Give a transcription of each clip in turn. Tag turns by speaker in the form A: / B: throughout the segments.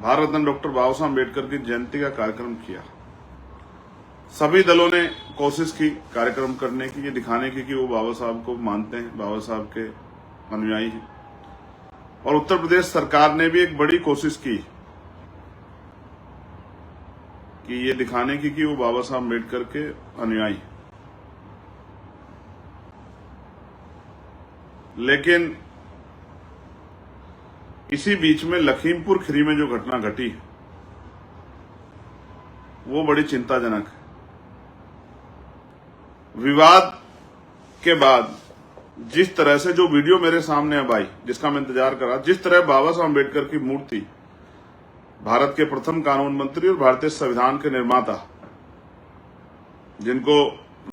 A: Bharat Ratna doctor बाबा साहब अम्बेडकर की जयंती का कार्यक्रम किया। सभी दलों ने कोशिश की कार्यक्रम करने की, ये दिखाने की कि वो बाबा साहब को मानते हैं, बाबा साहब के अनुयायी हैं। और उत्तर प्रदेश सरकार ने भी एक बड़ी कोशिश की कि ये दिखाने की कि वो बाबा साहब अम्बेडकर के अनुयायी हैं। लेकिन इसी बीच में लखीमपुर खीरी में जो घटना घटी वो बड़ी चिंताजनक है। विवाद के बाद जिस तरह से जो वीडियो मेरे सामने अब आई, जिसका मैं इंतजार कर रहा, जिस तरह बाबा साहब अम्बेडकर की मूर्ति, भारत के प्रथम कानून मंत्री और भारतीय संविधान के निर्माता, जिनको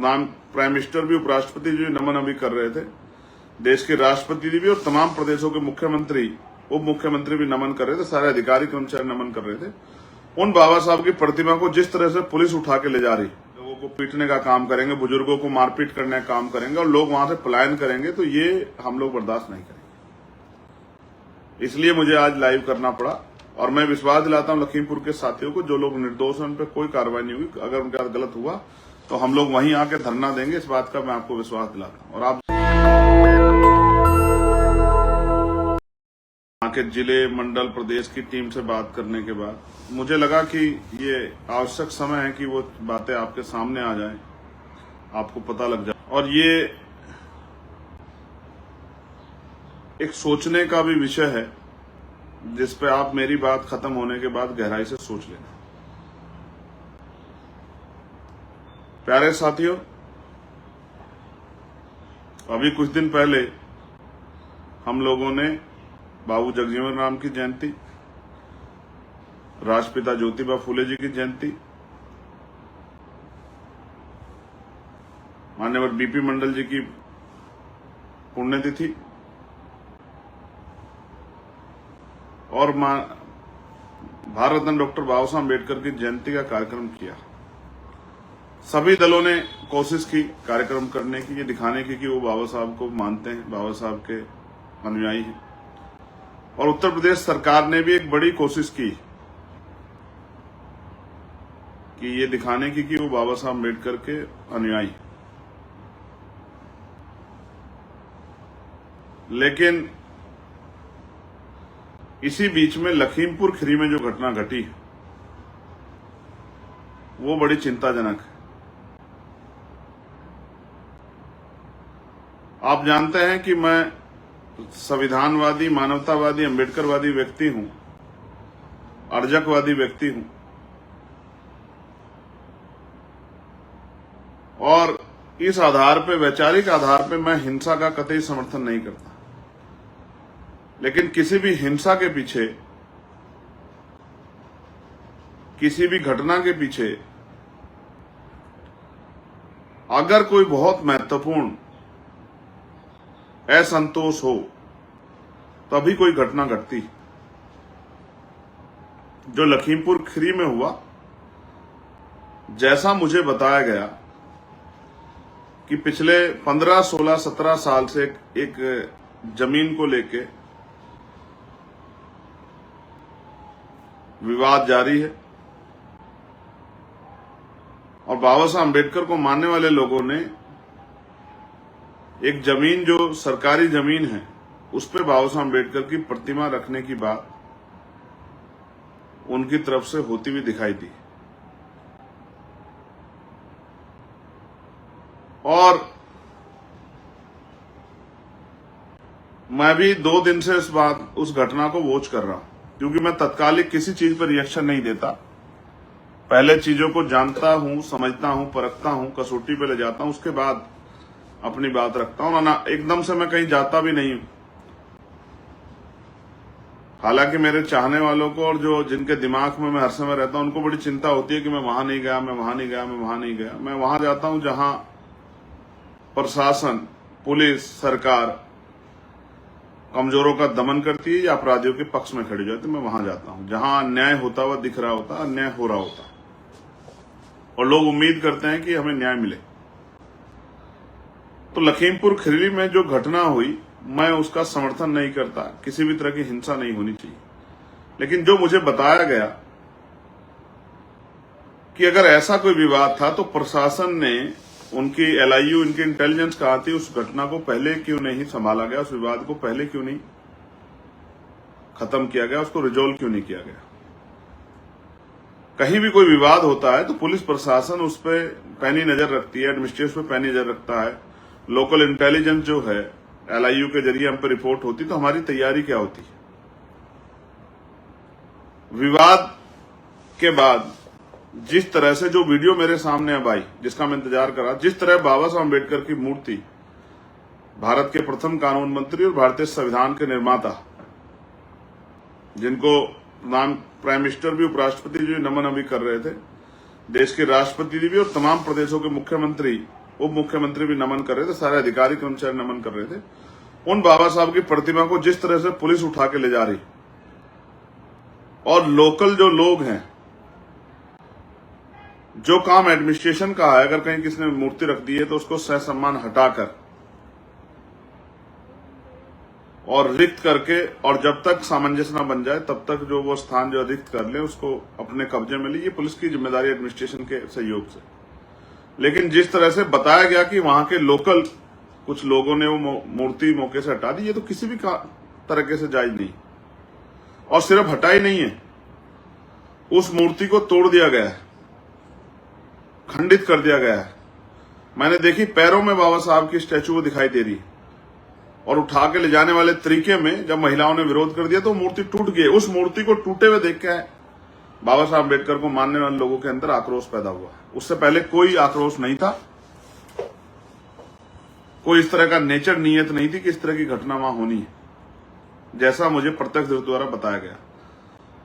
A: नाम प्राइम मिनिस्टर भी, उपराष्ट्रपति जी नमन अभी कर रहे थे, देश के राष्ट्रपति जी भी और तमाम प्रदेशों के मुख्यमंत्री, उप मुख्यमंत्री भी नमन कर रहे थे, सारे अधिकारी कर्मचारी नमन कर रहे थे। उन बाबा साहब की प्रतिमा को जिस तरह से पुलिस उठा के ले जा रही, लोगों को पीटने का काम करेंगे, बुजुर्गों को मारपीट करने का काम करेंगे और लोग वहां से पलायन करेंगे, तो ये हम लोग बर्दाश्त नहीं करेंगे। इसलिए मुझे आज लाइव करना पड़ा और मैं विश्वास दिलाता हूं लखीमपुर के साथियों को, जो लोग निर्दोष हैं उन पर कोई कार्रवाई नहीं हुई। अगर उनके साथ गलत हुआ तो हम लोग वहीं आके धरना देंगे, इस बात का मैं आपको विश्वास दिलाता हूं। और आप के जिले, मंडल, प्रदेश की टीम से बात करने के बाद मुझे लगा कि ये आवश्यक समय है कि वो बातें आपके सामने आ जाएं, आपको पता लग जाए। और ये एक सोचने का भी विषय है जिस पे आप मेरी बात खत्म होने के बाद गहराई से सोच लेना। प्यारे साथियों, अभी कुछ दिन पहले हम लोगों ने बाबू जगजीवन राम की जयंती, राष्ट्रपिता ज्योतिबा फूले जी की जयंती, माननीय बीपी मंडल जी की पुण्यतिथि और भारत रत्न डॉक्टर बाबा साहब अम्बेडकर की जयंती का कार्यक्रम किया। सभी दलों ने कोशिश की कार्यक्रम करने की, ये दिखाने की कि वो बाबा साहब को मानते हैं, बाबा साहब के अनुयायी हैं। और उत्तर प्रदेश सरकार ने भी एक बड़ी कोशिश की कि ये दिखाने की कि वो बाबा साहब अम्बेडकर के अनुयायी हैं। लेकिन इसी बीच में लखीमपुर खीरी में जो घटना घटी वो बड़ी चिंताजनक है। आप जानते हैं कि मैं संविधानवादी, मानवतावादी, अम्बेडकरवादी व्यक्ति हूं, अर्जकवादी व्यक्ति हूं और इस आधार पे, वैचारिक आधार पे मैं हिंसा का कतई समर्थन नहीं करता। लेकिन किसी भी हिंसा के पीछे, किसी भी घटना के पीछे अगर कोई बहुत महत्वपूर्ण असंतोष हो तभी कोई घटना घटती। जो लखीमपुर खीरी में हुआ, जैसा मुझे बताया गया कि पिछले 15, 16, 17 साल से एक जमीन को लेके विवाद जारी है और बाबा साहब अम्बेडकर को मानने वाले लोगों ने एक जमीन, जो सरकारी जमीन है, उस पे बाबा साहब अम्बेडकर की प्रतिमा रखने की बात उनकी तरफ से होती हुई दिखाई दी। और मैं भी 2 दिन से उस घटना को वॉच कर रहा हूं, क्योंकि मैं तत्कालिक किसी चीज पर रिएक्शन नहीं देता। पहले चीजों को जानता हूं, समझता हूं, परखता हूं, कसौटी पे ले जाता हूं, उसके बाद अपनी बात रखता हूं। ना एकदम से मैं कहीं जाता भी नहीं हूं। हालांकि मेरे चाहने वालों को और जो जिनके दिमाग में मैं हर समय रहता हूं, उनको बड़ी चिंता होती है कि मैं वहां नहीं गया, मैं वहां नहीं गया, मैं वहां नहीं गया। मैं वहां जाता हूं जहां प्रशासन, पुलिस, सरकार कमजोरों का दमन करती है या अपराधियों के पक्ष में खड़ी जाती है। मैं वहां जाता हूं जहां अन्याय होता हुआ दिख रहा होता, अन्याय हो रहा होता और लोग उम्मीद करते हैं कि हमें न्याय मिले। तो लखीमपुर खीरी में जो घटना हुई, मैं उसका समर्थन नहीं करता। किसी भी तरह की हिंसा नहीं होनी चाहिए। लेकिन जो मुझे बताया गया कि अगर ऐसा कोई विवाद था तो प्रशासन ने, उनकी LIU, इनकी इंटेलिजेंस कहा थी, उस घटना को पहले क्यों नहीं संभाला गया, उस विवाद को पहले क्यों नहीं खत्म किया गया, उसको रिजोल्व क्यों नहीं किया गया। कहीं भी कोई विवाद होता है तो पुलिस प्रशासन उस पर पैनी नजर रखती है, एडमिनिस्ट्रेशन पे पैनी नजर रखता है, लोकल इंटेलिजेंस जो है LIU के जरिए हम पे रिपोर्ट होती, तो हमारी तैयारी क्या होती है। विवाद के बाद जिस तरह से जो वीडियो मेरे सामने अब आई, जिसका मैं इंतजार कर रहा, जिस तरह बाबा साहब अम्बेडकर की मूर्ति, भारत के प्रथम कानून मंत्री और भारतीय संविधान के निर्माता, जिनको नाम प्राइम मिनिस्टर भी, उपराष्ट्रपति जी नमन अभी कर रहे थे, देश के राष्ट्रपति जी भी और तमाम प्रदेशों के मुख्यमंत्री, उप मुख्यमंत्री भी नमन कर रहे थे, सारे अधिकारी कर्मचारी नमन कर रहे थे। उन बाबा साहब की प्रतिमा को जिस तरह से पुलिस उठा के ले जा रही, और लोकल जो लोग हैं, जो काम एडमिनिस्ट्रेशन का है, अगर कहीं किसी ने मूर्ति रख दी है तो उसको सहसम्मान हटाकर और रिक्त करके, और जब तक सामंजस्य न बन जाए तब तक जो वो स्थान जो रिक्त कर ले उसको अपने कब्जे में ले, ये पुलिस की जिम्मेदारी एडमिनिस्ट्रेशन के सहयोग से। लेकिन जिस तरह से बताया गया कि वहां के लोकल कुछ लोगों ने वो मूर्ति मौके से हटा दी, ये तो किसी भी तरीके से जायज नहीं। और सिर्फ हटाई नहीं है, उस मूर्ति को तोड़ दिया गया है, खंडित कर दिया गया है। मैंने देखी पैरों में बाबा साहब की स्टैचू वो दिखाई दे रही है, और उठा के ले जाने वाले तरीके में जब महिलाओं ने विरोध कर दिया तो मूर्ति टूट गई। उस मूर्ति को टूटे हुए देख के बाबा साहब अम्बेडकर को मानने वाले लोगों के अंदर आक्रोश पैदा हुआ। उससे पहले कोई आक्रोश नहीं था, कोई इस तरह का नेचर, नीयत नहीं थी कि इस तरह की घटना वहां होनी है। जैसा मुझे प्रत्यक्षदर्शी द्वारा बताया गया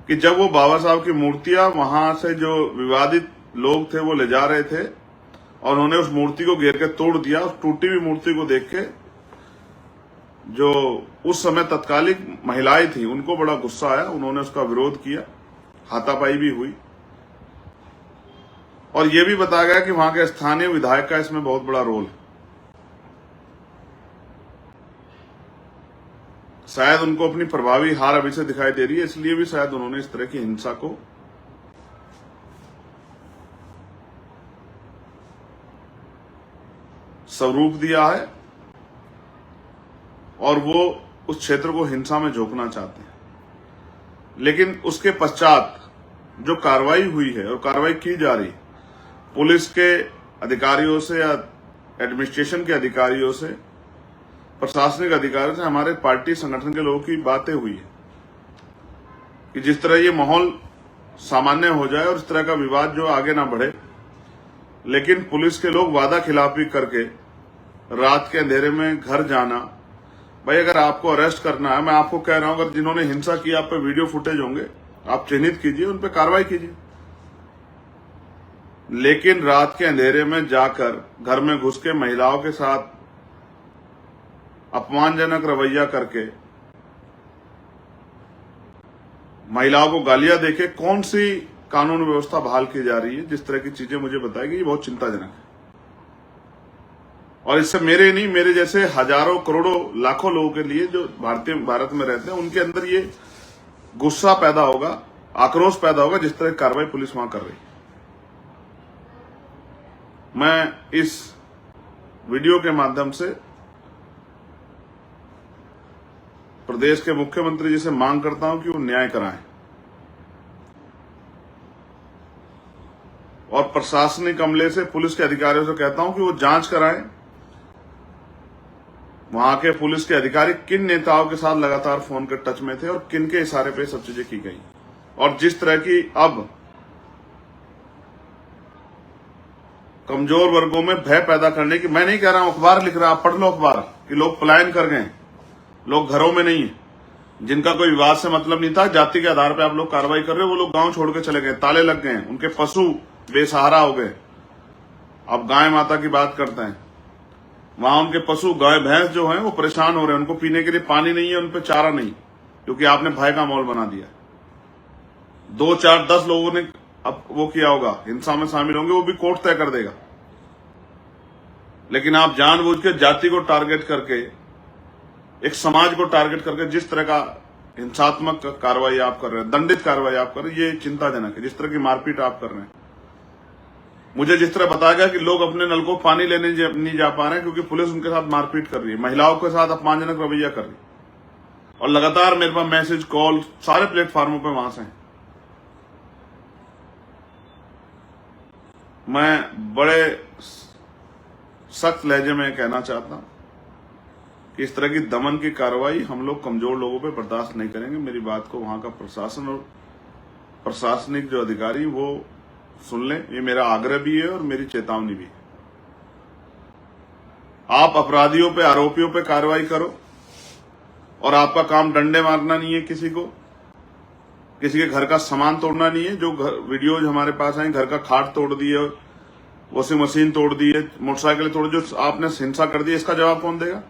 A: कि जब वो बाबा साहब की मूर्तियां वहां से जो विवादित लोग थे वो ले जा रहे थे, और उन्होंने उस मूर्ति को घेर के तोड़ दिया। उस टूटी हुई मूर्ति को देख के जो उस समय तत्कालिक महिलाएं थी उनको बड़ा गुस्सा आया, उन्होंने उसका विरोध किया, हाथापाई भी हुई। और यह भी बताया गया कि वहां के स्थानीय विधायक का इसमें बहुत बड़ा रोल है। शायद उनको अपनी प्रभावी हार अभी से दिखाई दे रही है, इसलिए भी शायद उन्होंने इस तरह की हिंसा को स्वरूप दिया है, और वो उस क्षेत्र को हिंसा में झोंकना चाहते हैं। लेकिन उसके पश्चात जो कार्रवाई हुई है और कार्रवाई की जा रही, पुलिस के अधिकारियों से या एडमिनिस्ट्रेशन के अधिकारियों से, प्रशासनिक अधिकारियों से, हमारे पार्टी संगठन के लोगों की बातें हुई है कि जिस तरह ये माहौल सामान्य हो जाए और इस तरह का विवाद जो आगे ना बढ़े। लेकिन पुलिस के लोग वादा खिलाफी करके रात के अंधेरे में घर जाना, भाई अगर आपको अरेस्ट करना है, मैं आपको कह रहा हूं, अगर जिन्होंने हिंसा की आप पे वीडियो फुटेज होंगे, आप चिन्हित कीजिए, उन पे कार्रवाई कीजिए। लेकिन रात के अंधेरे में जाकर घर में घुस के महिलाओं के साथ अपमानजनक रवैया करके, महिलाओं को गालियां देके कौन सी कानून व्यवस्था बहाल की जा रही है, जिस तरह की चीजें मुझे बताई गई, ये बहुत चिंताजनक है। और इससे मेरे नहीं, मेरे जैसे हजारों करोड़ों लाखों लोगों के लिए जो भारत में रहते हैं, उनके अंदर ये गुस्सा पैदा होगा, आक्रोश पैदा होगा, जिस तरह कार्रवाई पुलिस वहां कर रही है। मैं इस वीडियो के माध्यम से प्रदेश के मुख्यमंत्री जी से मांग करता हूं कि वो न्याय कराएं, और प्रशासनिक अमले से, पुलिस के अधिकारियों से कहता हूं कि वो जांच कराएं, वहां के पुलिस के अधिकारी किन नेताओं के साथ लगातार फोन के टच में थे और किन के इशारे पे सब चीजें की गई। और जिस तरह की अब कमजोर वर्गों में भय पैदा करने की, मैं नहीं कह रहा हूं, अखबार लिख रहा, आप पढ़ लो अखबार, कि लोग पलायन कर गए, लोग घरों में नहीं है, जिनका कोई विवाद से मतलब नहीं था, जाति के आधार पर आप लोग कार्रवाई कर रहे हो, वो लोग गांव छोड़ के चले गए, ताले लग गए, उनके पशु बेसहारा हो गए। अब गाय माता की बात करते हैं, वहां उनके पशु गाय भैंस जो हैं वो परेशान हो रहे हैं, उनको पीने के लिए पानी नहीं है, उनपे चारा नहीं, क्योंकि आपने भय का माहौल बना दिया। 2, 4, 10 लोगों ने अब वो किया होगा, हिंसा में शामिल होंगे, वो भी कोर्ट तय कर देगा। लेकिन आप जानबूझ के जाति को टारगेट करके, एक समाज को टारगेट करके जिस तरह का हिंसात्मक कार्रवाई आप कर रहे हैं, दंडित कार्रवाई आप कर रहे हैं, ये चिंताजनक है। जिस तरह की मारपीट आप कर रहे हैं, मुझे जिस तरह बताया गया कि लोग अपने नल को पानी लेने नहीं जा पा रहे हैं क्योंकि पुलिस उनके साथ मारपीट कर रही है, महिलाओं के साथ अपमानजनक रवैया कर रही है, और लगातार मेरे पास मैसेज कॉल सारे प्लेटफॉर्मों पे वहां से हैं। मैं बड़े सख्त लहजे में कहना चाहता हूं कि इस तरह की दमन की कार्रवाई हम लोग कमजोर लोगों पे बर्दाश्त नहीं करेंगे। मेरी बात को वहां का प्रशासन और प्रशासनिक जो अधिकारी वो सुन लें, ये मेरा आग्रह भी है और मेरी चेतावनी भी है। आप अपराधियों पे, आरोपियों पे कार्रवाई करो, और आपका काम डंडे मारना नहीं है, किसी के घर का सामान तोड़ना नहीं है। जो वीडियोज हमारे पास आई, घर का खाट तोड़ दिए, वॉशिंग मशीन तोड़ दी है, मोटरसाइकिल तोड़, जो आपने हिंसा कर दी, इसका जवाब कौन देगा?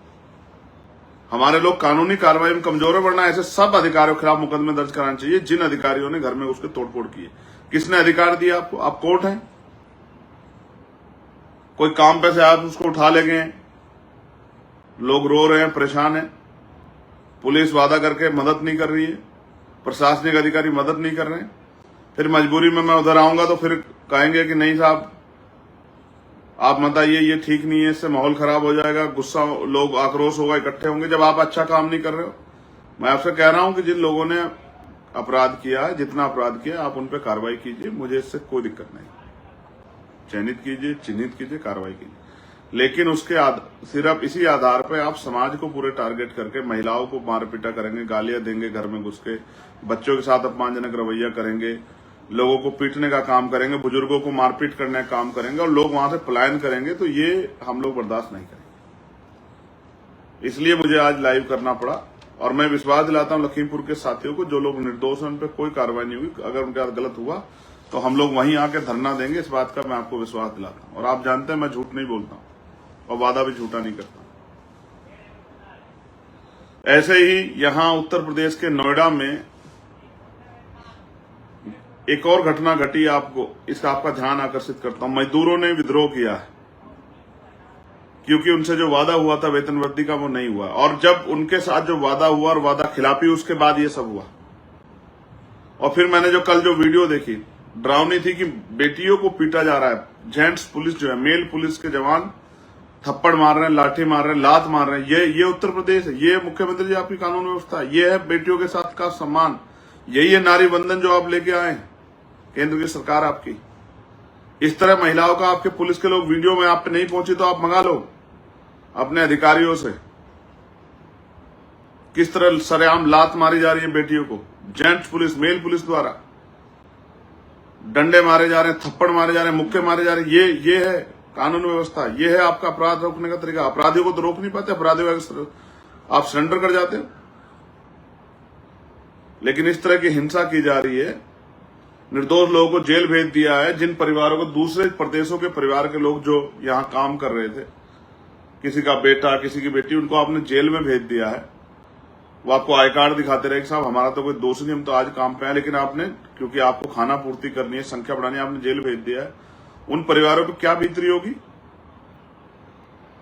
A: हमारे लोग कानूनी कार्रवाई में कमजोर है, वरना ऐसे सब अधिकारियों के खिलाफ मुकदमे दर्ज कराने चाहिए जिन अधिकारियों ने घर में उसके तोड़फोड़ की है। किसने अधिकार दिया आपको? आप कोर्ट हैं? कोई काम पे से आप उसको उठा ले गए, लोग रो रहे हैं, परेशान हैं, पुलिस वादा करके मदद नहीं कर रही है, प्रशासनिक अधिकारी मदद नहीं कर रहे हैं, फिर मजबूरी में मैं उधर आऊंगा तो फिर कहेंगे कि नहीं साहब आप मत आइए, ये ठीक नहीं है, इससे माहौल खराब हो जाएगा, गुस्सा, लोग आक्रोश होगा, इकट्ठे होंगे जब आप अच्छा काम नहीं कर रहे हो। मैं आपसे कह रहा हूं कि जिन लोगों ने अपराध किया है, जितना अपराध किया, आप उन पर कार्रवाई कीजिए, मुझे इससे कोई दिक्कत नहीं। चयनित कीजिए, चिन्हित कीजिए, कार्रवाई कीजिए, लेकिन उसके सिर्फ इसी आधार पर आप समाज को पूरे टारगेट करके महिलाओं को मार पीटा करेंगे, गालियां देंगे, घर में घुस के बच्चों के साथ अपमानजनक रवैया करेंगे, लोगों को पीटने का काम करेंगे, बुजुर्गों को मारपीट करने का काम करेंगे और लोग वहां से पलायन करेंगे, तो ये हम लोग बर्दाश्त नहीं करेंगे। इसलिए मुझे आज लाइव करना पड़ा, और मैं विश्वास दिलाता हूं लखीमपुर के साथियों को, जो लोग निर्दोष हैं उन पर कोई कार्रवाई नहीं हुई। अगर उनके साथ गलत हुआ तो हम लोग वहीं आके धरना देंगे, इस बात का मैं आपको विश्वास दिलाता हूं। और आप जानते हैं मैं झूठ नहीं बोलता हूं और वादा भी झूठा नहीं करता। ऐसे ही यहां उत्तर प्रदेश के नोएडा में एक और घटना घटी, आपको इसका आपका ध्यान आकर्षित करता हूं। मजदूरों ने विद्रोह किया है क्योंकि उनसे जो वादा हुआ था वेतन वृद्धि का, वो नहीं हुआ, और जब उनके साथ जो वादा हुआ और वादा खिलाफी, उसके बाद ये सब हुआ। और फिर मैंने जो कल जो वीडियो देखी, डरावनी थी कि बेटियों को पीटा जा रहा है, जेंट्स पुलिस जो है, मेल पुलिस के जवान थप्पड़ मार रहे हैं, लाठी मार रहे हैं, लात मार रहे हैं। ये उत्तर प्रदेश है, ये मुख्यमंत्री जी आपकी कानून व्यवस्था है, ये है बेटियों के साथ का सम्मान, यही है नारी बंधन जो आप लेके आए हैं, केंद्र की सरकार आपकी। इस तरह महिलाओं का आपके पुलिस के लोग, वीडियो में आप पे नहीं पहुंची तो आप मंगा लो अपने अधिकारियों से, किस तरह सरेआम लात मारी जा रही है बेटियों को, जेंट्स पुलिस, मेल पुलिस द्वारा डंडे मारे जा रहे हैं, थप्पड़ मारे जा रहे हैं, मुक्के मारे जा रहे हैं। ये है कानून व्यवस्था, ये है आपका अपराध रोकने का तरीका। अपराधियों को तो रोक नहीं पाते, अपराधियों आप सरेंडर कर जाते हो, लेकिन इस तरह की हिंसा की जा रही है। निर्दोष लोगों को जेल भेज दिया है, जिन परिवारों को, दूसरे प्रदेशों के परिवार के लोग जो यहां काम कर रहे थे, किसी का बेटा, किसी की बेटी, उनको आपने जेल में भेज दिया है। वो आपको आई कार्ड दिखाते रहे कि साहब हमारा तो कोई दोष नहीं, हम तो आज काम पे हैं, लेकिन आपने, क्योंकि आपको खाना पूर्ति करनी है, संख्या बढ़ानी है, आपने जेल भेज दिया है। उन परिवारों पर क्या बीतरी होगी?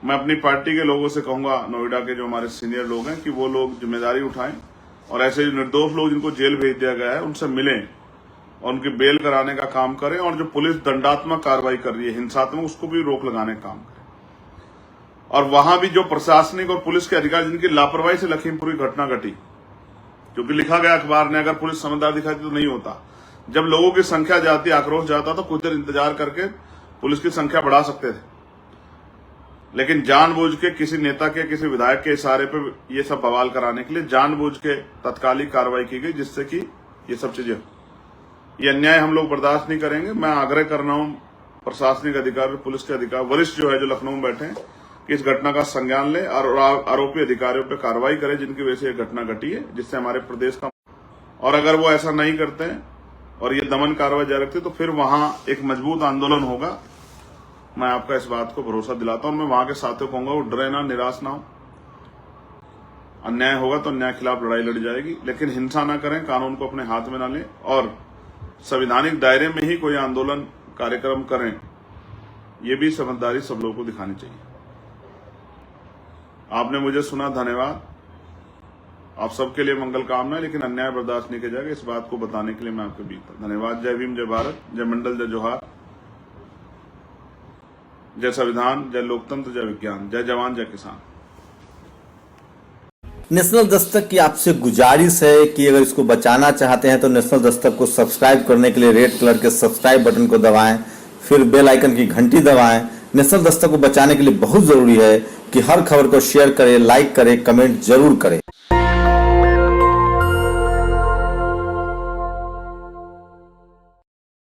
A: मैं अपनी पार्टी के लोगों से कहूंगा, नोएडा के जो हमारे सीनियर लोग हैं, कि वो लोग जिम्मेदारी उठाएं और ऐसे निर्दोष लोग जिनको जेल भेज दिया गया है उनसे मिलें और उनकी बेल कराने का काम करें, और जो पुलिस दंडात्मक कार्रवाई कर रही है, हिंसात्मक, उसको भी रोक लगाने का काम करें। और वहां भी जो प्रशासनिक और पुलिस के अधिकारी जिनकी लापरवाही से लखीमपुर की घटना घटी, क्योंकि लिखा गया अखबार ने, अगर पुलिस समझदार दिखाती तो नहीं होता। जब लोगों की संख्या जाती, आक्रोश जाता, तो कुछ देर इंतजार करके पुलिस की संख्या बढ़ा सकते थे, लेकिन जानबूझ के किसी नेता के, किसी विधायक के इशारे पे ये सब बवाल कराने के लिए जानबूझ के तत्कालिक कार्रवाई की गई, जिससे कि ये सब चीजें, ये अन्याय हम लोग बर्दाश्त नहीं करेंगे। मैं आग्रह कर रहा हूं प्रशासनिक अधिकारी, पुलिस के अधिकारी, वरिष्ठ जो है, जो लखनऊ में बैठे हैं, कि इस घटना का संज्ञान ले और आरोपी अधिकारियों पर कार्रवाई करें जिनकी वजह से यह घटना घटी है, जिससे हमारे प्रदेश का, और अगर वो ऐसा नहीं करते हैं और ये दमन कार्रवाई जारी रखते तो फिर वहां एक मजबूत आंदोलन होगा। मैं आपका इस बात को भरोसा दिलाता हूं। मैं वहां के साथियों को कहूंगा, वो डरे ना, निराश ना हो। अन्याय होगा तो अन्याय के खिलाफ लड़ाई लड़ी जाएगी, लेकिन हिंसा ना करें, कानून को अपने हाथ में ना लें, और संवैधानिक दायरे में ही कोई आंदोलन कार्यक्रम करें, ये भी समझदारी सब लोगों को दिखानी चाहिए। आपने मुझे सुना, धन्यवाद। आप सबके लिए मंगल कामना है, लेकिन अन्याय बर्दाश्त नहीं किया जाएगा। इस बात को बताने के लिए मैं आपके बीच था। धन्यवाद। जय भीम, जय भारत, जय मंडल, जय जोहार, जय संविधान, जय लोकतंत्र, जय विज्ञान, जय जवान, जय किसान।
B: नेशनल दस्तक की आपसे गुजारिश है कि अगर इसको बचाना चाहते हैं तो नेशनल दस्तक को सब्सक्राइब करने के लिए रेड कलर के सब्सक्राइब बटन को दबाएं, फिर बेल आइकन की घंटी दबाएं। नेशनल दस्तक को बचाने के लिए बहुत जरूरी है कि हर खबर को शेयर करें, लाइक करें, कमेंट जरूर करें।